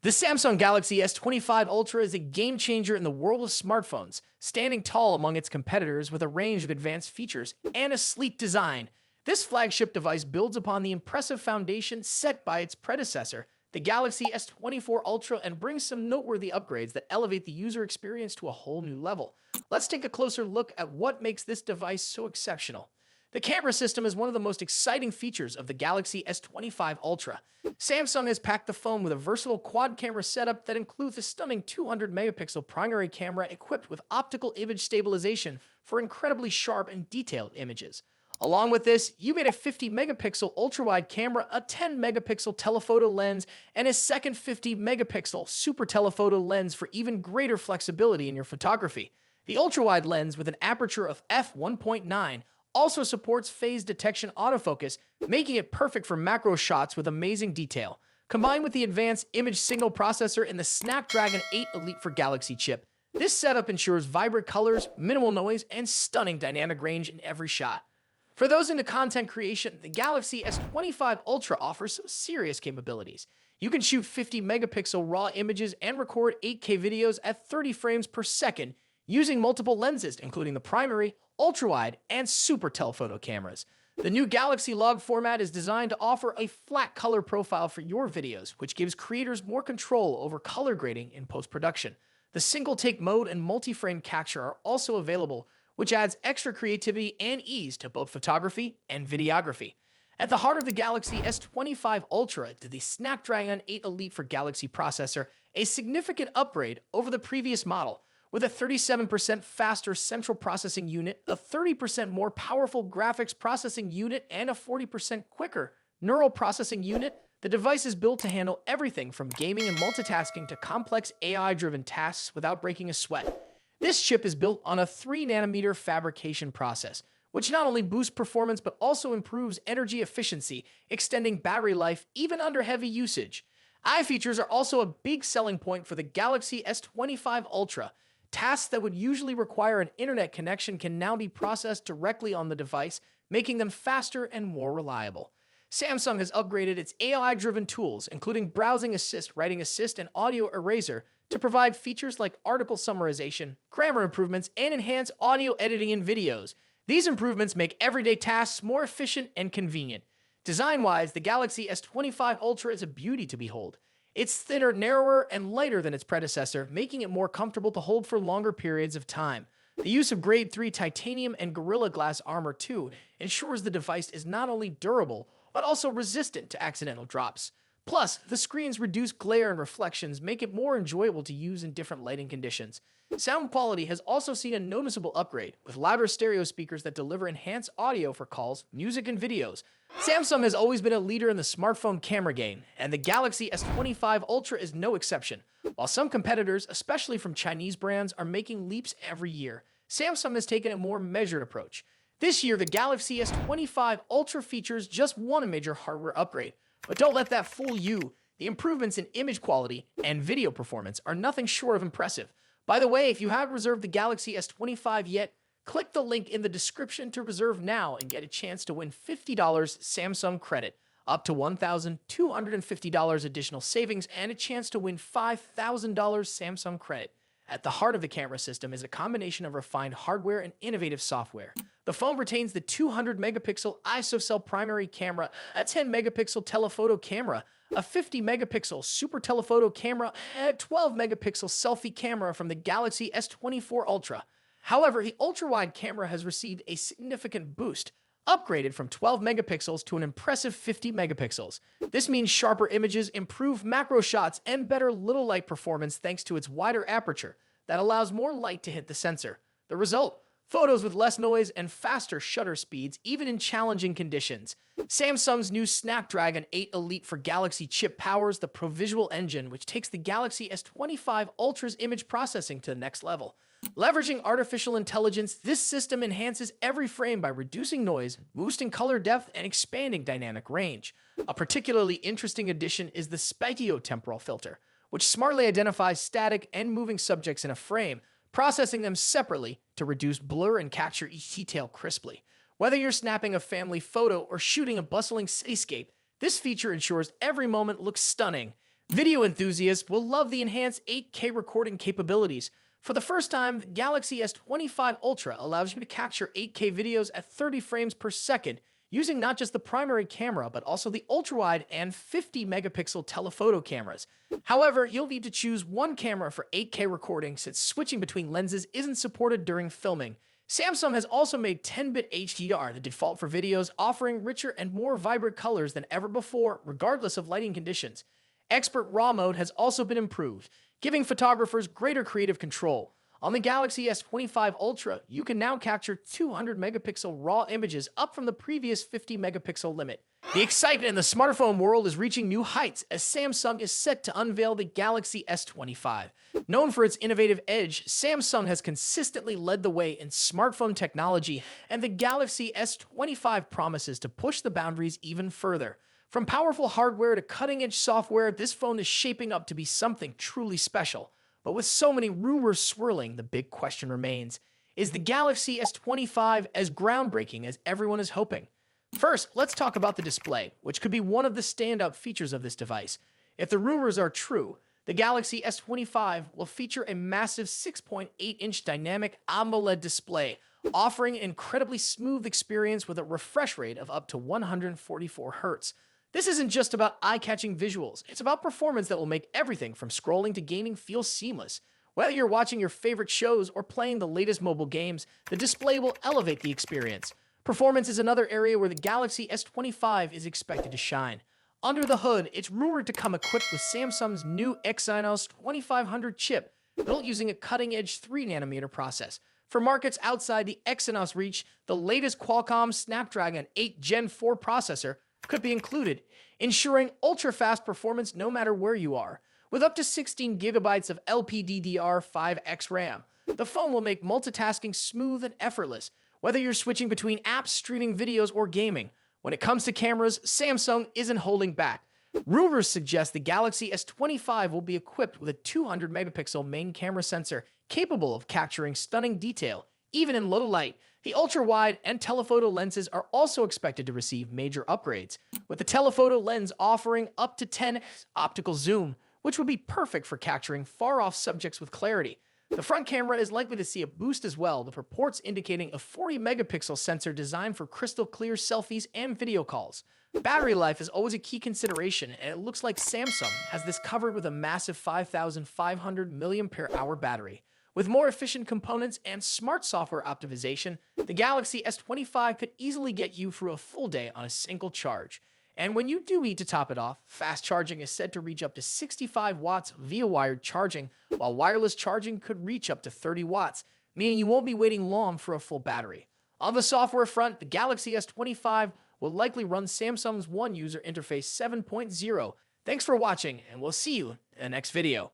The Samsung Galaxy S25 Ultra is a game changer in the world of smartphones, standing tall among its competitors with a range of advanced features and a sleek design. This flagship device builds upon the impressive foundation set by its predecessor, the Galaxy S24 Ultra, and brings some noteworthy upgrades that elevate the user experience to a whole new level. Let's take a closer look at what makes this device so exceptional. The camera system is one of the most exciting features of the Galaxy S25 Ultra. Samsung has packed the phone with a versatile quad-camera setup that includes a stunning 200-megapixel primary camera equipped with optical image stabilization for incredibly sharp and detailed images. Along with this, you get a 50-megapixel ultra-wide camera, a 10-megapixel telephoto lens, and a second 50-megapixel super telephoto lens for even greater flexibility in your photography. The ultra-wide lens with an aperture of f1.9 also supports phase detection autofocus, making it perfect for macro shots with amazing detail. Combined with the advanced image signal processor in the Snapdragon 8 Elite for Galaxy chip, this setup ensures vibrant colors, minimal noise, and stunning dynamic range in every shot. For those into content creation, the Galaxy S25 Ultra offers some serious capabilities. You can shoot 50-megapixel raw images and record 8K videos at 30 frames per second using multiple lenses, including the primary, ultra-wide, and super telephoto cameras. The new Galaxy Log format is designed to offer a flat color profile for your videos, which gives creators more control over color grading in post-production. The single-take mode and multi-frame capture are also available, which adds extra creativity and ease to both photography and videography. At the heart of the Galaxy S25 Ultra is the Snapdragon 8 Elite for Galaxy processor, a significant upgrade over the previous model. With a 37% faster central processing unit, a 30% more powerful graphics processing unit, and a 40% quicker neural processing unit, the device is built to handle everything from gaming and multitasking to complex AI-driven tasks without breaking a sweat. This chip is built on a 3-nanometer fabrication process, which not only boosts performance but also improves energy efficiency, extending battery life even under heavy usage. Eye features are also a big selling point for the Galaxy S25 Ultra. Tasks that would usually require an internet connection can now be processed directly on the device, making them faster and more reliable. Samsung has upgraded its AI-driven tools, including Browsing Assist, Writing Assist, and Audio Eraser, to provide features like article summarization, grammar improvements, and enhanced audio editing in videos. These improvements make everyday tasks more efficient and convenient. Design-wise, the Galaxy S25 Ultra is a beauty to behold. It's thinner, narrower, and lighter than its predecessor, making it more comfortable to hold for longer periods of time. The use of Grade 3 titanium and Gorilla Glass armor, too, ensures the device is not only durable, but also resistant to accidental drops. Plus, the screen's reduced glare and reflections make it more enjoyable to use in different lighting conditions. Sound quality has also seen a noticeable upgrade, with louder stereo speakers that deliver enhanced audio for calls, music, and videos. Samsung has always been a leader in the smartphone camera game, and the Galaxy S25 Ultra is no exception. While some competitors, especially from Chinese brands, are making leaps every year, Samsung has taken a more measured approach. This year, the Galaxy S25 Ultra features just one major hardware upgrade. But don't let that fool you. The improvements in image quality and video performance are nothing short of impressive. By the way, if you haven't reserved the Galaxy S25 yet, click the link in the description to reserve now and get a chance to win $50 Samsung credit, up to $1,250 additional savings, and a chance to win $5,000 Samsung credit. At the heart of the camera system is a combination of refined hardware and innovative software. The phone retains the 200-megapixel ISO primary camera, a 10-megapixel telephoto camera, a 50-megapixel super telephoto camera, and a 12-megapixel selfie camera from the Galaxy S24 Ultra. However, the ultra-wide camera has received a significant boost, upgraded from 12 megapixels to an impressive 50 megapixels. This means sharper images, improved macro shots, and better little light performance thanks to its wider aperture that allows more light to hit the sensor. The result? Photos with less noise and faster shutter speeds, even in challenging conditions. Samsung's new Snapdragon 8 Elite for Galaxy chip powers the ProVisual engine, which takes the Galaxy S25 Ultra's image processing to the next level. Leveraging artificial intelligence, this system enhances every frame by reducing noise, boosting color depth, and expanding dynamic range. A particularly interesting addition is the spatiotemporal filter, which smartly identifies static and moving subjects in a frame, processing them separately to reduce blur and capture each detail crisply. Whether you're snapping a family photo or shooting a bustling cityscape, this feature ensures every moment looks stunning. Video enthusiasts will love the enhanced 8K recording capabilities. For the first time, the Galaxy S25 Ultra allows you to capture 8K videos at 30 frames per second, using not just the primary camera, but also the ultra-wide and 50 megapixel telephoto cameras. However, you'll need to choose one camera for 8K recording since switching between lenses isn't supported during filming. Samsung has also made 10-bit HDR the default for videos, offering richer and more vibrant colors than ever before, regardless of lighting conditions. Expert RAW mode has also been improved, giving photographers greater creative control. On the Galaxy S25 Ultra, you can now capture 200 megapixel RAW images, up from the previous 50 megapixel limit. The excitement in the smartphone world is reaching new heights as Samsung is set to unveil the Galaxy S25. Known for its innovative edge, Samsung has consistently led the way in smartphone technology, and the Galaxy S25 promises to push the boundaries even further. From powerful hardware to cutting-edge software, this phone is shaping up to be something truly special. But with so many rumors swirling, the big question remains, is the Galaxy S25 as groundbreaking as everyone is hoping? First, let's talk about the display, which could be one of the standout features of this device. If the rumors are true, the Galaxy S25 will feature a massive 6.8-inch dynamic AMOLED display, offering an incredibly smooth experience with a refresh rate of up to 144 Hz. This isn't just about eye-catching visuals, it's about performance that will make everything from scrolling to gaming feel seamless. Whether you're watching your favorite shows or playing the latest mobile games, the display will elevate the experience. Performance is another area where the Galaxy S25 is expected to shine. Under the hood, it's rumored to come equipped with Samsung's new Exynos 2500 chip, built using a cutting-edge 3nm process. For markets outside the Exynos reach, the latest Qualcomm Snapdragon 8 Gen 4 processor could be included, ensuring ultra-fast performance no matter where you are. With up to 16 gigabytes of LPDDR5X RAM, the phone will make multitasking smooth and effortless, whether you're switching between apps, streaming videos, or gaming. When it comes to cameras, Samsung isn't holding back. Rumors suggest the Galaxy S25 will be equipped with a 200 megapixel main camera sensor capable of capturing stunning detail, even in low light. The ultra-wide and telephoto lenses are also expected to receive major upgrades, with the telephoto lens offering up to 10x optical zoom, which would be perfect for capturing far-off subjects with clarity. The front camera is likely to see a boost as well, with reports indicating a 40-megapixel sensor designed for crystal-clear selfies and video calls. Battery life is always a key consideration, and it looks like Samsung has this covered with a massive 5,500 mAh battery. With more efficient components and smart software optimization, the Galaxy S25 could easily get you through a full day on a single charge. And when you do need to top it off, fast charging is said to reach up to 65 watts via wired charging, while wireless charging could reach up to 30 watts, meaning you won't be waiting long for a full battery. On the software front, the Galaxy S25 will likely run Samsung's One User Interface 7.0. Thanks for watching, and we'll see you in the next video.